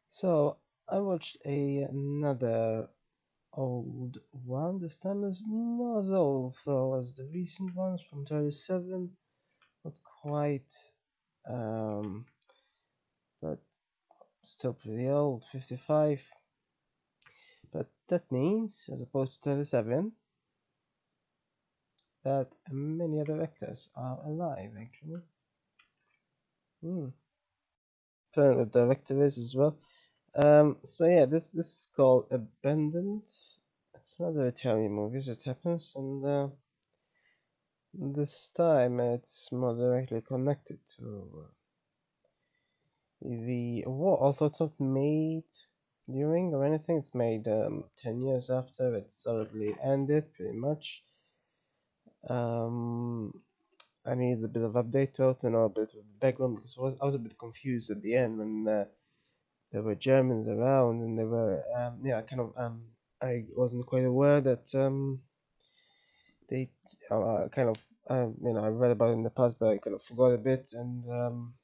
So I watched another old one. This time is not as old though as the recent ones from 37, not quite, um, but still pretty old, 55. But that means, as opposed to 37, that many other actors are alive actually. Hmm. Apparently the director is as well. So yeah, this is called Abandoned. It's another Italian movie as it happens, and this time it's more directly connected to the war, although it's not made during or anything. It's made 10 years after it's solidly ended, pretty much. Um, I need a bit of update to it, a bit of background because I was a bit confused at the end when there were Germans around and they were yeah, kind of I wasn't quite aware that they kind of I read about it in the past, but I kind of forgot a bit, and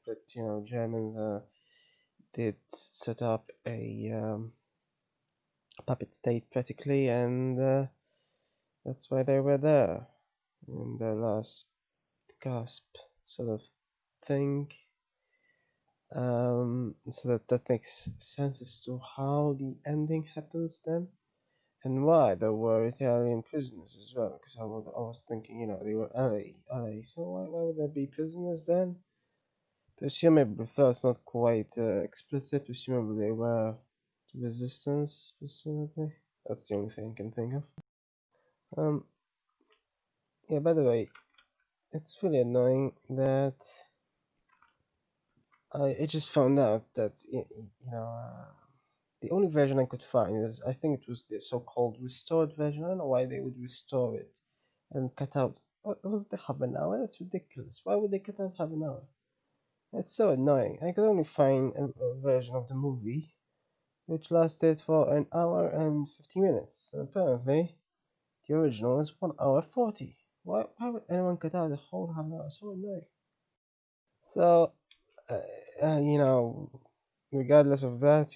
that Germans did set up a puppet state practically, and that's why they were there in their last gasp sort of thing. So that makes sense as to how the ending happens then, and why there were Italian prisoners as well. Because I was thinking, they were LA. So why would there be prisoners then? Presumably, though it's not quite explicit, presumably they were resistance, presumably. That's the only thing I can think of. Um, yeah, by the way, it's really annoying that I just found out that, the only version I could find is, I think it was the so-called restored version. I don't know why they would restore it and cut out, what was it, half an hour? That's ridiculous. Why would they cut out half an hour? It's so annoying. I could only find a version of the movie which lasted for an hour and 50 minutes. And apparently, the original is 1 hour 40. Why would anyone cut out the whole half hour? So annoying. So, uh, regardless of that,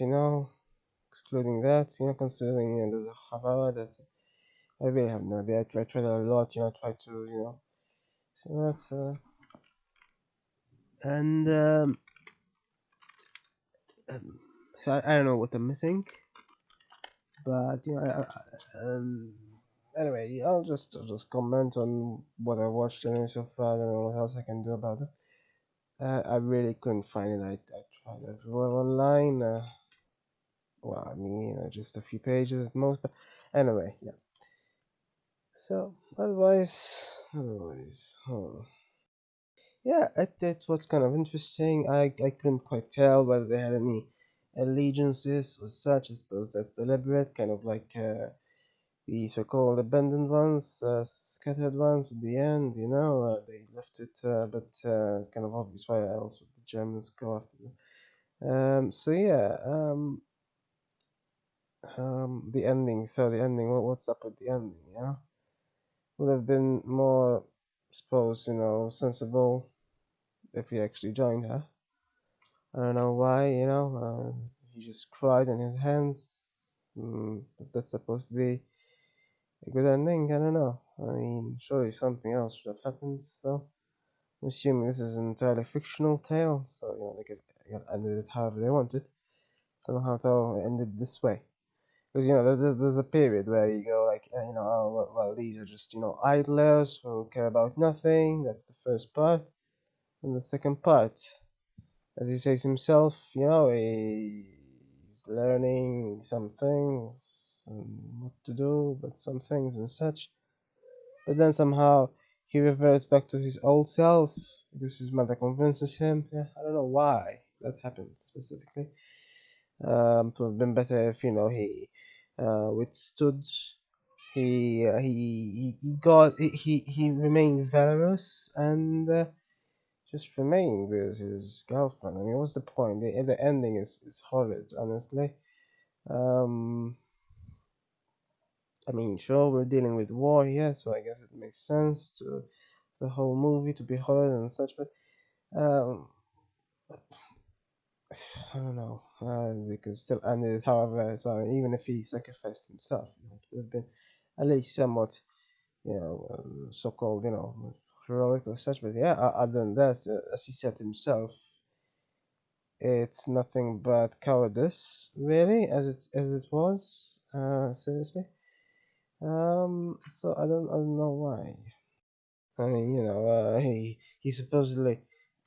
excluding that, considering there's a half hour that I really have no idea. I tried a lot, try to, see that. And, um, so I don't know what I'm missing, but, anyway, I'll just comment on what I watched anyway so far. I don't know what else I can do about it. I really couldn't find it. I tried everywhere online. Well, I mean, just a few pages at most. But anyway, yeah. So otherwise, yeah, it was kind of interesting. I couldn't quite tell whether they had any allegiances or such. I suppose that's deliberate, kind of like the so-called abandoned ones, scattered ones at the end. They left it, but it's kind of obvious why else would the Germans go after them. So yeah, the ending. So the ending. What's up with the ending? Yeah, would have been more, suppose, sensible if he actually joined her. I don't know why. He just cried in his hands. Is that supposed to be a good ending? I don't know. I mean, surely something else should have happened. So I'm assuming this is an entirely fictional tale. So they could end it however they wanted. Somehow though, it ended this way. Because there's a period where you go like, oh well, these are just idlers who care about nothing. That's the first part, and the second part, as he says himself, he's learning some things and what to do, but some things and such. But then somehow he reverts back to his old self because his mother convinces him. Yeah, I don't know why that happened specifically. To have been better if he withstood. He remained valorous and just remained with his girlfriend. I mean, what's the point? The ending is horrid, honestly. Um, I mean, sure, we're dealing with war here, so I guess it makes sense to the whole movie to be horrid and such. But um, I don't know. They could still end it however. So even if he sacrificed himself, it would have been at least somewhat, so-called, heroic or such. But yeah, other than that, as he said himself, it's nothing but cowardice, really, as it was. Seriously. So I don't know why. I mean, he supposedly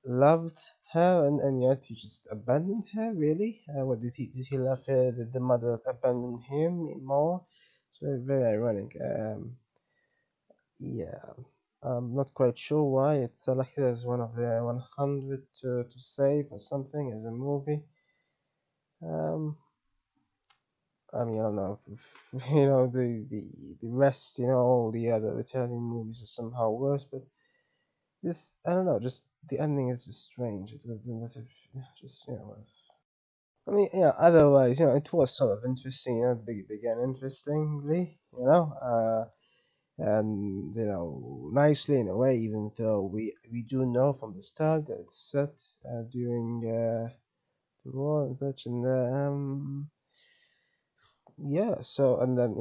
loved her, and yet he just abandoned her. Really? What did he love her? Did the mother abandon him more? It's very very ironic. Yeah. I'm not quite sure why it's selected as one of the 100 to save or something as a movie. Um, I mean, I don't know if the rest, all the other Italian movies are somehow worse, but this, I don't know, just the ending is just strange. It would have been better if, yeah, just, I mean, otherwise, it was sort of interesting, began interestingly, and, nicely in a way, even though we do know from the start that it's set during the war and such, and, yeah, so, and then,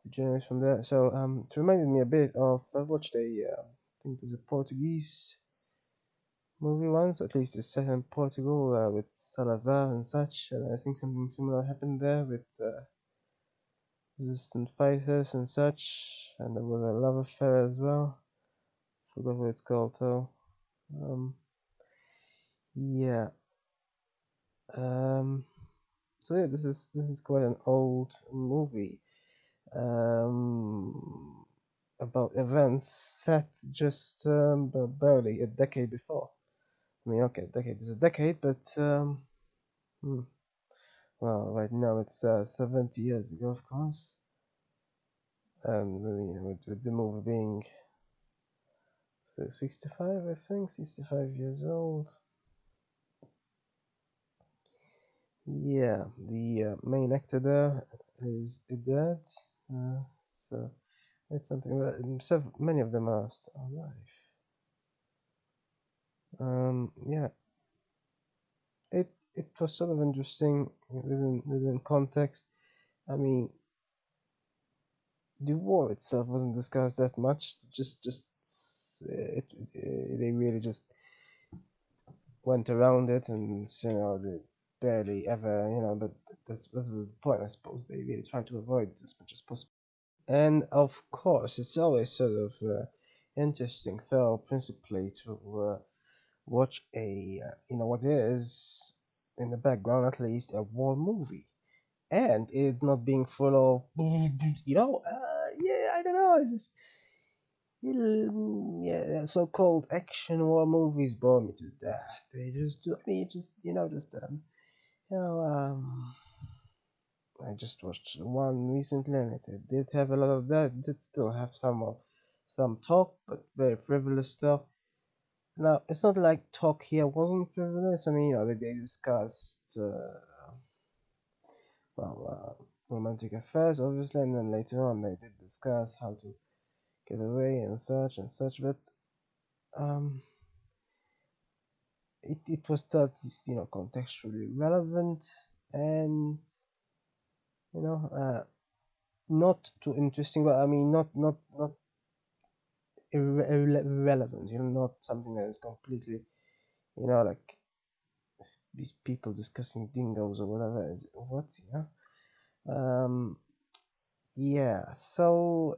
it generates from there. So, it reminded me a bit of, I watched I think it was a Portuguese movie once, at least it's set in Portugal with Salazar and such, and I think something similar happened there with resistant fighters and such, and there was a love affair as well. Forgot what it's called though. Um, yeah. Um, so yeah, this is quite an old movie. Um, about events set just barely a decade before. I mean, okay, a decade is a decade, but hmm, well, right now it's 70 years ago, of course, and with the movie being 65, I think, 65 years old. Yeah, the main actor there is dead, so it's something that many of them are still alive. Yeah, it was sort of interesting within context. I mean, the war itself wasn't discussed that much. They really just went around it, and they barely ever, but that was the point, I suppose. They really tried to avoid it as much as possible. And of course, it's always sort of interesting, though, principally to watch what is in the background, at least, a war movie, and it not being full of, yeah, I don't know, I just yeah, so-called action war movies bore me to death. They just do. I mean, just you know, um, I just watched one recently, and it did have a lot of that. It did still have some talk, but very frivolous stuff. Now, it's not like talk here wasn't frivolous. I mean, they discussed romantic affairs, obviously, and then later on they did discuss how to get away and such and such. But um, it was thought is contextually relevant and not too interesting, but I mean not irrelevant, not something that is completely like these people discussing dingoes or whatever is what um yeah, so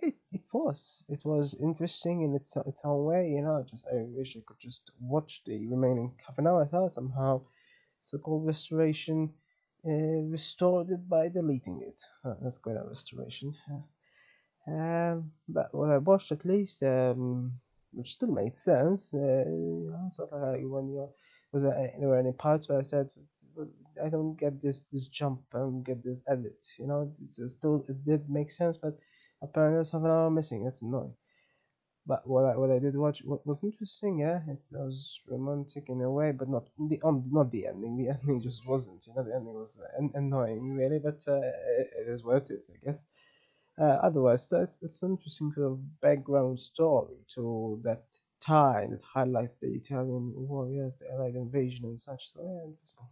it was interesting in its own way. Just I wish I could just watch the remaining half an hour. I thought somehow so-called restoration restored it by deleting it. That's quite a restoration. But what I watched, at least, which still made sense. Sort of like when there were any parts where I said, "Well, I don't get this jump, I don't get this edit. It did make sense, but apparently there's half an hour missing. That's annoying. But what I did watch, what was interesting, yeah, it was romantic in a way, but not the ending. The ending just wasn't. The ending was annoying, really. But it is what it is, I guess. Otherwise, it's an interesting sort of background story to that tie that highlights the Italian war, yes, the Allied invasion and such. So yeah,